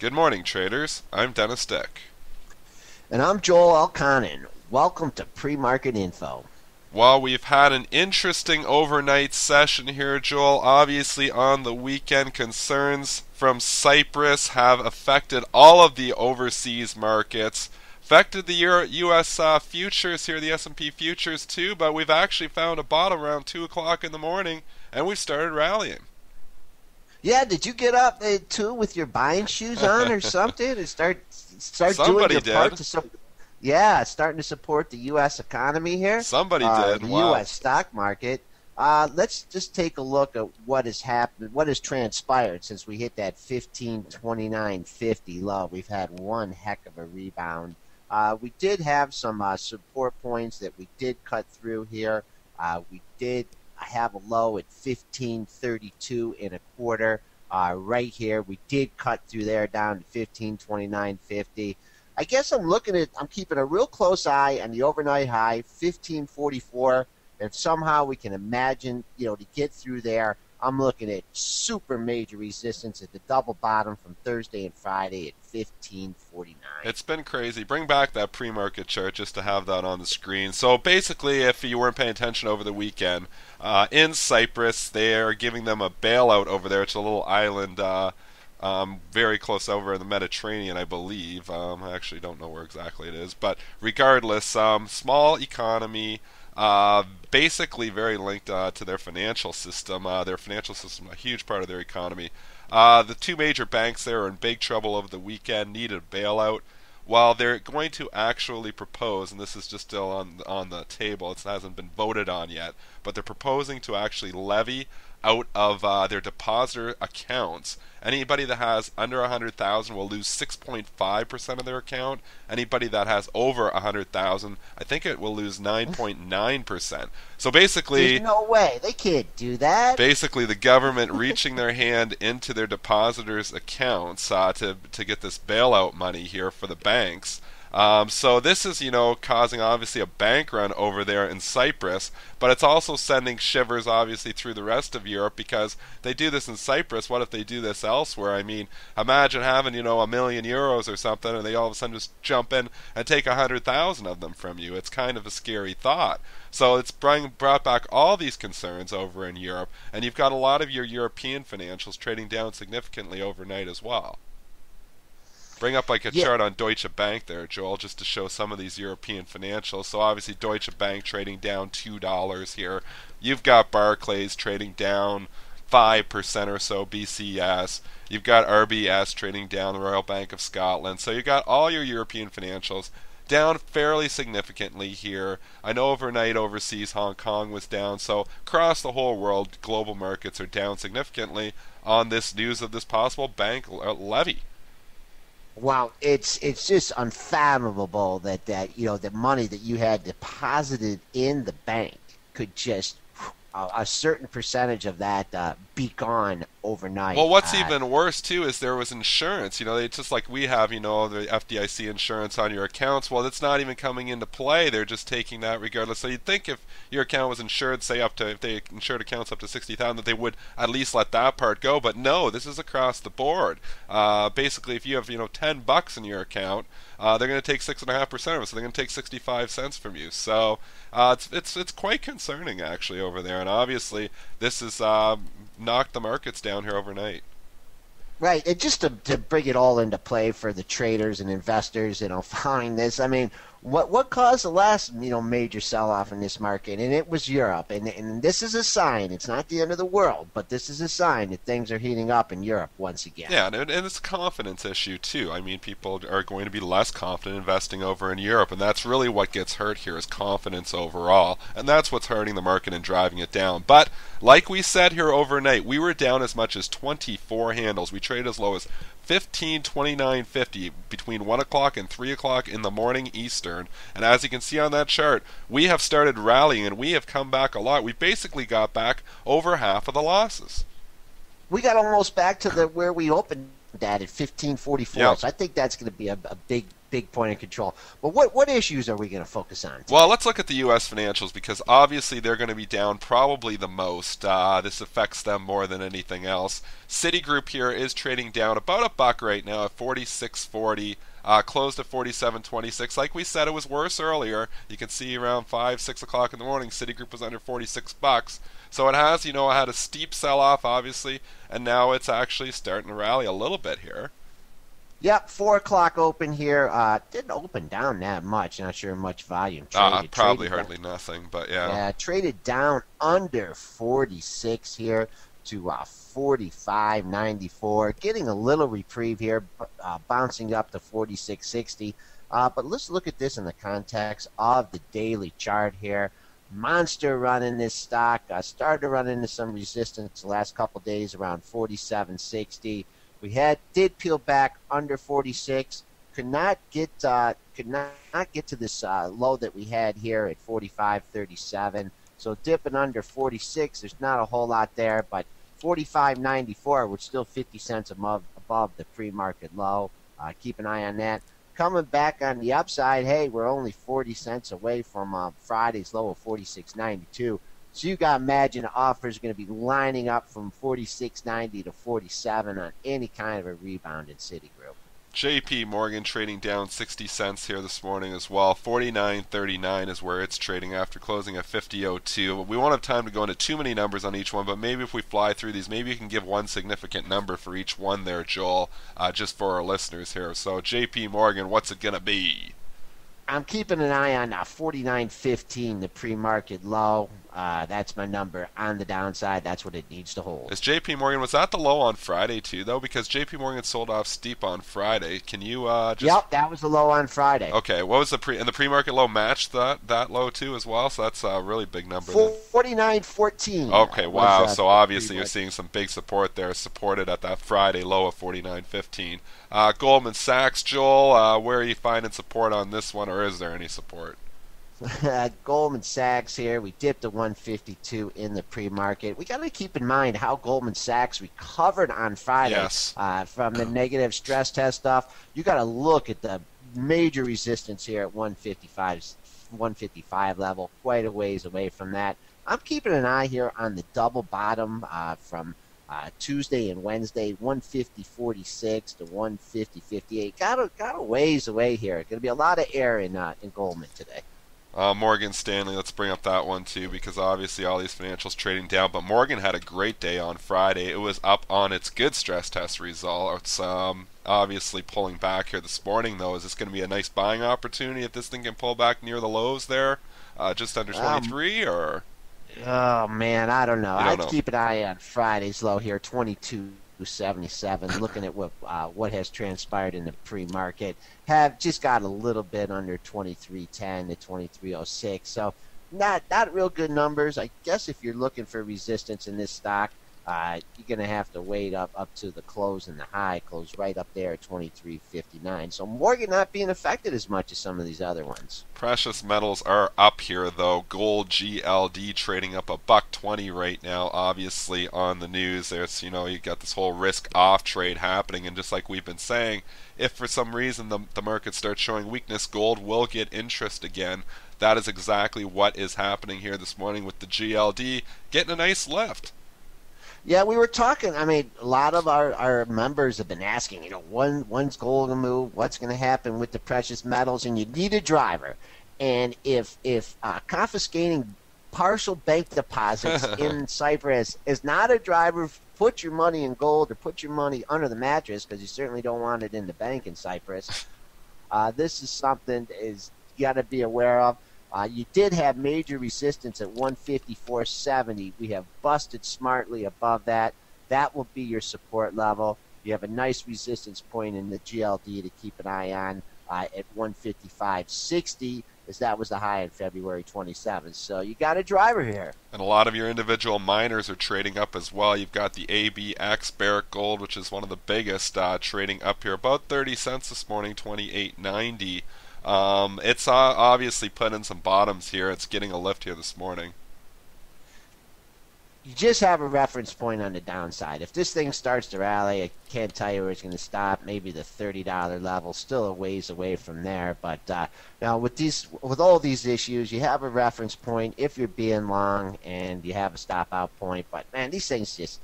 Good morning, traders. I'm Dennis Dick. And I'm Joel Elconin. Welcome to Pre-Market Info. Well, we've had an interesting overnight session here, Joel. Obviously, on the weekend, concerns from Cyprus have affected all of the overseas markets. Affected the U.S. Futures here, the S&P futures too, but we've actually found a bottom around 2 o'clock in the morning, and we've started rallying. Yeah, did you get up too with your buying shoes on or something and start doing Somebody your part did. starting to support the U.S. economy here, Somebody did. the Wow. U.S. stock market. Let's just take a look at what has happened, what has transpired since we hit that 1529.50 low. We've had one heck of a rebound. We did have some support points that we did cut through here. We did have a low at 1532 and a quarter. Right here, we did cut through there down to 1529.50. I guess I'm keeping a real close eye on the overnight high, 1544. If somehow we can imagine, to get through there, I'm looking at super major resistance at the double bottom from Thursday and Friday at 1549. It's been crazy. Bring back that pre-market chart just to have that on the screen. So basically, if you weren't paying attention over the weekend, in Cyprus, they are giving them a bailout over there. It's a little island very close over in the Mediterranean, I believe. I actually don't know where exactly it is. But regardless, small economy, basically very linked to their financial system. Their financial system, a huge part of their economy. The two major banks there are in big trouble over the weekend, needed a bailout. While they're going to actually propose, and this is just still on the table, it hasn't been voted on yet, but they're proposing to actually levy out of their depositor accounts. Anybody that has under 100,000 will lose 6.5% of their account. Anybody that has over 100,000, I think it will lose 9.9%. So basically, there's no way they can't do that. Basically, the government reaching their hand into their depositors' accounts to get this bailout money here for the banks. So this is, causing obviously a bank run over there in Cyprus, but it's also sending shivers obviously through the rest of Europe because they do this in Cyprus. What if they do this elsewhere? I mean, imagine having, €1,000,000 or something, and they all of a sudden just jump in and take 100,000 of them from you. It's kind of a scary thought. So it's brought back all these concerns over in Europe, and you've got a lot of your European financials trading down significantly overnight as well. Bring up like a Yeah, chart on Deutsche Bank there, Joel, just to show some of these European financials. So obviously Deutsche Bank trading down $2 here. You've got Barclays trading down 5% or so, BCS. You've got RBS trading down, the Royal Bank of Scotland. So you've got all your European financials down fairly significantly here. I know overnight overseas Hong Kong was down. So across the whole world, global markets are down significantly on this news of this possible bank levy. well, it's just unfathomable that the money that you had deposited in the bank could just a certain percentage of that be gone overnight. Well, what's even worse too is there was insurance. They just like we have, the FDIC insurance on your accounts. Well, it's not even coming into play. They're just taking that regardless. So you'd think if your account was insured, say if they insured accounts up to 60,000, that they would at least let that part go. But no, this is across the board. Basically, if you have $10 in your account, they're going to take 6.5% of it. So they're going to take 65 cents from you. So it's quite concerning actually over there. And obviously, this has knocked the markets down here overnight. Right, and just to bring it all into play for the traders and investors, following this, I mean, what caused the last major sell-off in this market? And it was Europe, and this is a sign. It's not the end of the world, but this is a sign that things are heating up in Europe once again. Yeah, and it's a confidence issue too. I mean, people are going to be less confident investing over in Europe, and that's really what gets hurt here is confidence overall, and that's what's hurting the market and driving it down. But like we said here overnight, we were down as much as 24 handles. We traded as low as 1529.50 between 1 o'clock and 3 o'clock in the morning Eastern. And as you can see on that chart, we have started rallying and we have come back a lot. We basically got back over half of the losses. We got almost back to where we opened at 1544. Yep. So I think that's going to be a big big point of control. But what issues are we going to focus on today? Well, let's look at the U.S. financials because obviously they're going to be down probably the most. This affects them more than anything else. Citigroup here is trading down about $1 right now at 46.40. Closed at 47.26. Like we said, it was worse earlier. You can see around 5, 6 o'clock in the morning, Citigroup was under $46. So it has, had a steep sell-off, obviously, and now it's actually starting to rally a little bit here. Yep, 4 o'clock open here. Didn't open down that much. Not sure much volume traded. Probably hardly nothing, but yeah. Yeah, traded down under 46 here to 45.94. Getting a little reprieve here, bouncing up to 46.60. But let's look at this in the context of the daily chart here. Monster run in this stock. Started to run into some resistance the last couple days around 47.60. We did peel back under 46. Could not get to this low that we had here at 45.37. So dipping under 46, there's not a whole lot there, but 45.94, we're still 50 cents above the pre-market low. Keep an eye on that. Coming back on the upside, hey, we're only 40 cents away from Friday's low of 46.92. So you got to imagine offers are going to be lining up from 46.90 to 47 on any kind of a rebound in Citigroup. JP Morgan trading down 60 cents here this morning as well. 49.39 is where it's trading after closing at 50.02. We won't have time to go into too many numbers on each one, but maybe if we fly through these, maybe you can give one significant number for each one there, Joel, just for our listeners here. So JP Morgan, what's it going to be? I'm keeping an eye on 49.15, the pre-market low. That's my number on the downside. That's what it needs to hold. Is JP Morgan, was that the low on Friday too, though? Because JP Morgan sold off steep on Friday. Can you just... Yep, that was the low on Friday. Okay, what was the and the pre-market low matched that low too as well? So that's a really big number. 49.14. Okay, wow. So obviously you're seeing some big support there, supported at that Friday low of 49.15. Goldman Sachs, Joel, where are you finding support on this one, or is there any support? Goldman Sachs here. We dipped to 152 in the pre-market. We got to keep in mind how Goldman Sachs recovered on Friday from the negative stress test stuff. You got to look at the major resistance here at 155 level, quite a ways away from that. I'm keeping an eye here on the double bottom from Tuesday and Wednesday, 150.46 to 150.58. Got a ways away here. Going to be a lot of air in Goldman today. Morgan Stanley, let's bring up that one too, because obviously all these financials trading down, but Morgan had a great day on Friday. It was up on its good stress test results. Obviously pulling back here this morning, though. Is this going to be a nice buying opportunity if this thing can pull back near the lows there, just under 23, or? Oh man, I don't know. I'd keep an eye on Friday's low here, 22.77. Looking at what has transpired in the pre-market, have just got a little bit under 23.10 to 23.06. So not real good numbers. I guess if you're looking for resistance in this stock, you're going to have to wait up to the close and the high. Close right up there at 23.59. So Morgan not being affected as much as some of these other ones. Precious metals are up here, though. Gold GLD trading up $1.20 right now, obviously on the news. There's, you got this whole risk-off trade happening, and just like we've been saying, if for some reason the market starts showing weakness, gold will get interest again. That is exactly what is happening here this morning with the GLD getting a nice lift. Yeah, we were talking. I mean, a lot of our members have been asking, when's gold going to move? What's going to happen with the precious metals? And you need a driver. And if confiscating partial bank deposits in Cyprus is not a driver, put your money in gold or put your money under the mattress, because you certainly don't want it in the bank in Cyprus. This is something you got to be aware of. You did have major resistance at 154.70. We have busted smartly above that. That will be your support level. You have a nice resistance point in the GLD to keep an eye on at 155.60, as that was the high on February 27th. So you got a driver here. And a lot of your individual miners are trading up as well. You've got the ABX Barrick Gold, which is one of the biggest, trading up here about 30 cents this morning, 28.90. It's obviously put in some bottoms here. It's getting a lift here this morning. you just have a reference point on the downside. If this thing starts to rally, I can't tell you where it's going to stop. Maybe the $30 level, still a ways away from there. But now with all these issues, you have a reference point if you're being long, and you have a stop out point. But man, these things just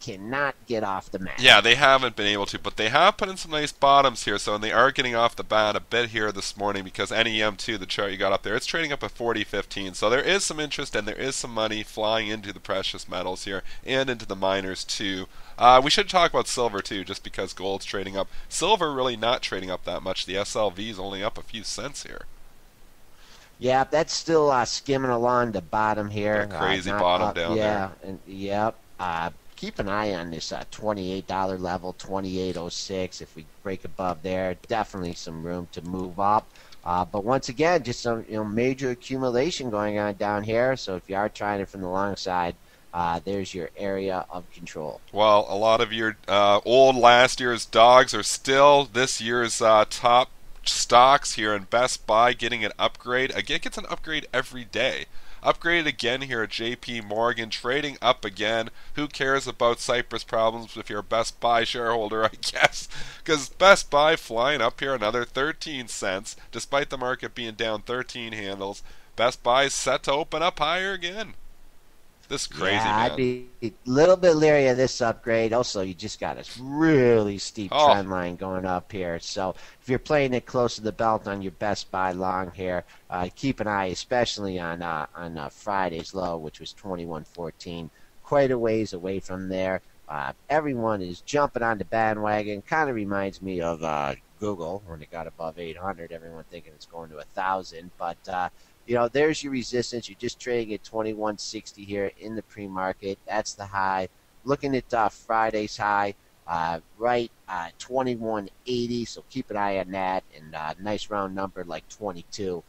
cannot get off the mat. Yeah, they haven't been able to, but they have put in some nice bottoms here, so and they are getting off the bat a bit here this morning because NEM2, the chart you got up there, it's trading up at 40.15, so there is some interest and there is some money flying into the precious metals here and into the miners too. We should talk about silver too, just because gold's trading up. Silver really not trading up that much. The SLV is only up a few cents here. Yeah, that's still skimming along the bottom here. Got a crazy bottom down yeah, there. And yep. Keep an eye on this $28 level, 28.06. If we break above there, definitely some room to move up. But once again, just some major accumulation going on down here. So if you are trying it from the long side, there's your area of control. Well, a lot of your old last year's dogs are still this year's top stocks here, and Best Buy getting an upgrade. Again, it gets an upgrade every day. Upgraded again here at JP Morgan, trading up again. Who cares about Cyprus problems if you're a Best Buy shareholder, I guess? Because Best Buy flying up here another 13 cents, despite the market being down 13 handles. Best Buy is set to open up higher again. This is crazy, yeah, man. I'd be a little bit leery of this upgrade. Also, you just got a really steep trend line going up here. So if you're playing it close to the belt on your Best Buy long here, keep an eye, especially on Friday's low, which was 21.14. Quite a ways away from there. Everyone is jumping on the bandwagon. Kind of reminds me of Google when it got above 800. Everyone thinking it's going to 1,000, but there's your resistance. You're just trading at 21.60 here in the pre-market. That's the high. Looking at Friday's high, right 21.80. So keep an eye on that. And nice round number like 22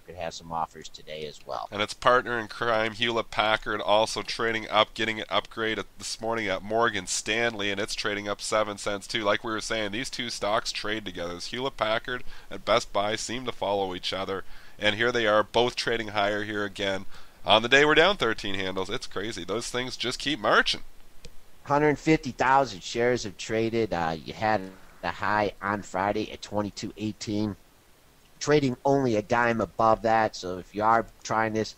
could have some offers today as well. And its partner in crime, Hewlett Packard, also trading up, getting an upgrade this morning at Morgan Stanley, and it's trading up 7 cents too. Like we were saying, these two stocks trade together. Hewlett Packard and Best Buy seem to follow each other. And here they are, both trading higher here again. On the day we're down 13 handles. It's crazy. Those things just keep marching. 150,000 shares have traded. You had the high on Friday at 22.18. Trading only a dime above that. So if you are trying this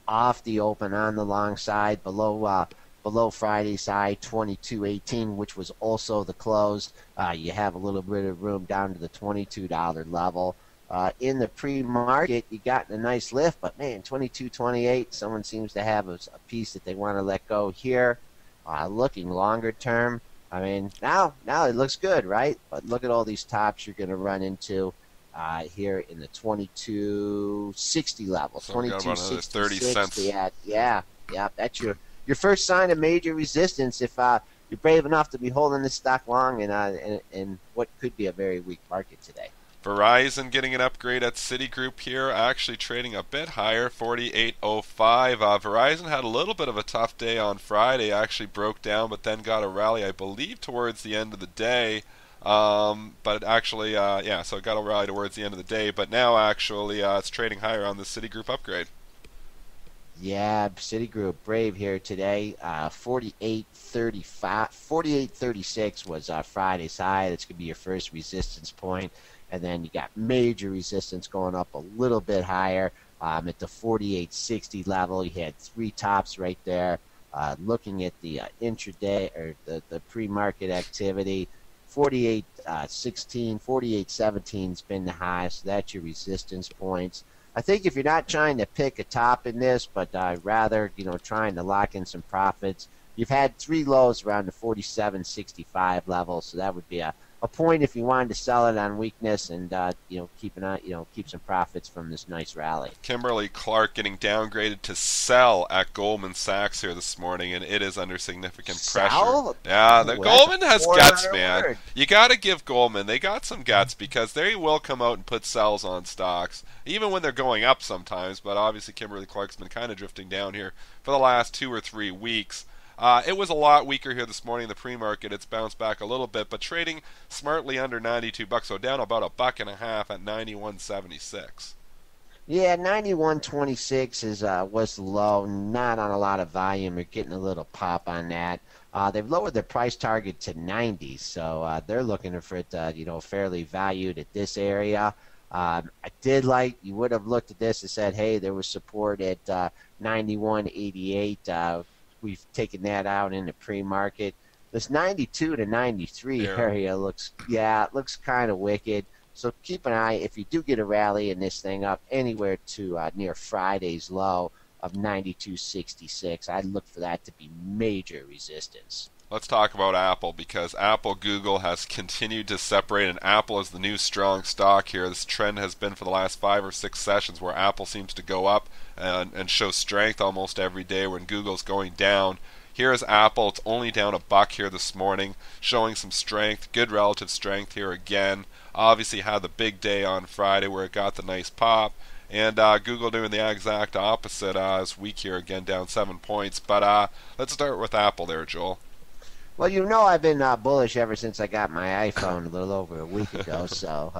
off the open on the long side, below Friday's high, 22.18, which was also the close, you have a little bit of room down to the $22 level. In the pre-market, you got a nice lift, but man, 22.28, someone seems to have a piece that they want to let go here. Looking longer term, I mean, now it looks good, right? But look at all these tops you're going to run into here in the 22.60 level. So 22.60, 30 cents. Yeah, that's your first sign of major resistance if you're brave enough to be holding this stock long in what could be a very weak market today. Verizon getting an upgrade at Citigroup here, actually trading a bit higher, 48.05. Verizon had a little bit of a tough day on Friday, actually broke down, but then got a rally, I believe, towards the end of the day. But actually, so it got a rally towards the end of the day, but now actually it's trading higher on the Citigroup upgrade. Yeah, Citigroup brave here today. 48.36 was Friday's high. That's going to be your first resistance point. And then you got major resistance going up a little bit higher at the 48.60 level. You had three tops right there. Looking at the intraday or the pre-market activity, 48.16, 48.17 has been the high, so that's your resistance points. I think if you're not trying to pick a top in this, but rather trying to lock in some profits, you've had three lows around the 47.65 level, so that would be a point if you wanted to sell it on weakness and keep an eye, keep some profits from this nice rally. Kimberly Clark getting downgraded to sell at Goldman Sachs here this morning, and it is under significant pressure. Yeah, Goldman has guts, man. Word. You got to give Goldman, they got some guts because they will come out and put sells on stocks, even when they're going up sometimes. But obviously, Kimberly Clark's been kind of drifting down here for the last 2 or 3 weeks. It was a lot weaker here this morning in the pre-market. It's bounced back a little bit, but trading smartly under $92, so down about $1.50 at 91.76. Yeah, 91.26 is was low, not on a lot of volume. You're getting a little pop on that. They've lowered their price target to 90, so they're looking for it, fairly valued at this area. I did like you would have looked at this and said, hey, there was support at 91.88. We've taken that out in the pre-market. This 92 to 93 Yeah. area looks, yeah, it looks kind of wicked. So keep an eye if you do get a rally in this thing up anywhere to near Friday's low of 92.66. I'd look for that to be major resistance. Let's talk about Apple because Apple Google has continued to separate, and Apple is the new strong stock here. This trend has been for the last 5 or 6 sessions where Apple seems to go up and show strength almost every day when Google's going down. Here is Apple. It's only down a buck here this morning, showing some strength, good relative strength here again. Obviously had the big day on Friday where it got the nice pop. And Google doing the exact opposite is weak here again, down 7 points. But let's start with Apple there, Joel. Well, I've been bullish ever since I got my iPhone a little over a week ago, so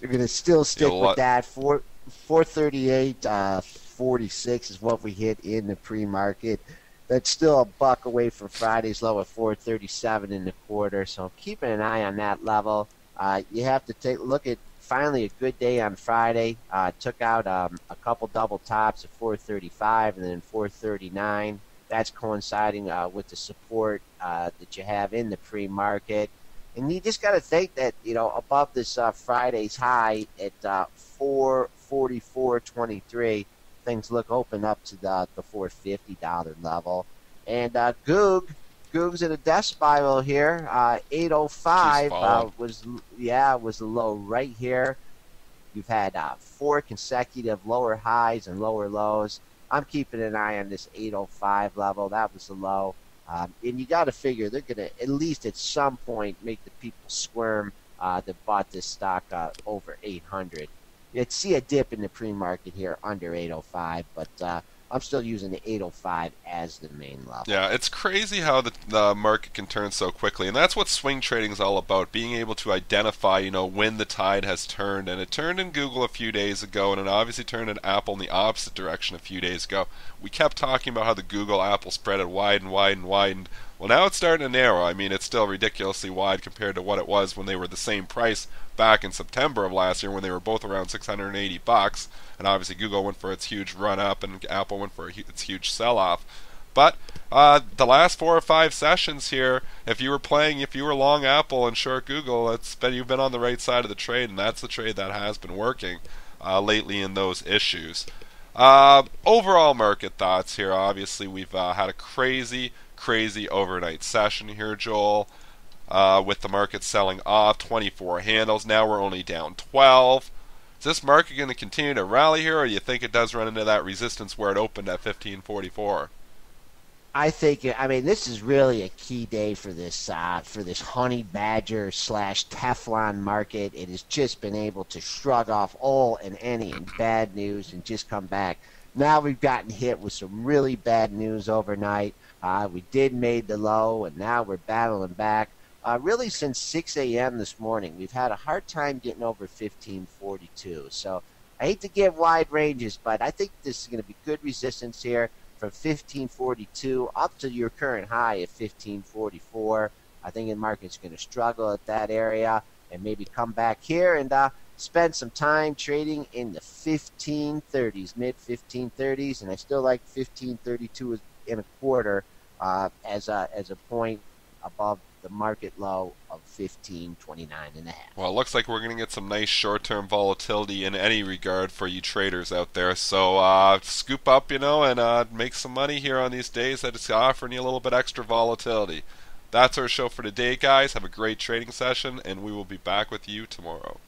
you're going to still stick with that. 438, 46 is what we hit in the pre-market. That's still a buck away from Friday's low at 437 in the quarter, so I'm keeping an eye on that level. You have to take a look at finally a good day on Friday. Took out a couple double tops at 435 and then 439. That's coinciding with the support that you have in the pre-market. And you just got to think that, above this Friday's high at 444.23, things look open up to the $450 level. And Goog's in a death spiral here. 805 was the low right here. You've had 4 consecutive lower highs and lower lows. I'm keeping an eye on this 805 level. That was the low. And you got to figure they're going to, at least at some point, make the people squirm that bought this stock over 800. You'd see a dip in the pre-market here under 805, but I'm still using the 805 as the main level. Yeah, it's crazy how the market can turn so quickly, and that's what swing trading is all about, being able to identify, when the tide has turned. And it turned in Google a few days ago, and it obviously turned in Apple in the opposite direction a few days ago. We kept talking about how the Google-Apple spread had widened. Well, now it's starting to narrow. I mean, it's still ridiculously wide compared to what it was when they were the same price back in September of last year when they were both around 680 bucks. And obviously Google went for its huge run up and Apple went for its huge sell off. But the last 4 or 5 sessions here, if you were long Apple and short Google, you've been on the right side of the trade, and that's the trade that has been working lately in those issues. Overall market thoughts here. Obviously, we've had a crazy overnight session here, Joel, with the market selling off 24 handles. Now we're only down 12. Is this market going to continue to rally here, or do you think it does run into that resistance where it opened at 1544? I mean, this is really a key day for this honey badger / Teflon market. It has just been able to shrug off all and any bad news and just come back. Now we've gotten hit with some really bad news overnight. We did made the low, and now we're battling back. Really since 6 a.m. this morning, we've had a hard time getting over 1542. So I hate to give wide ranges, but I think this is going to be good resistance here from 1542 up to your current high at 1544. I think the market's going to struggle at that area and maybe come back here and spend some time trading in the 1530s, mid 1530s, and I still like 1532 and a quarter as a point above the market low of 1529 and a half. Well, it looks like we're going to get some nice short-term volatility in any regard for you traders out there. So scoop up, and make some money here on these days that it's offering you a little bit extra volatility. That's our show for today, guys. Have a great trading session, and we will be back with you tomorrow.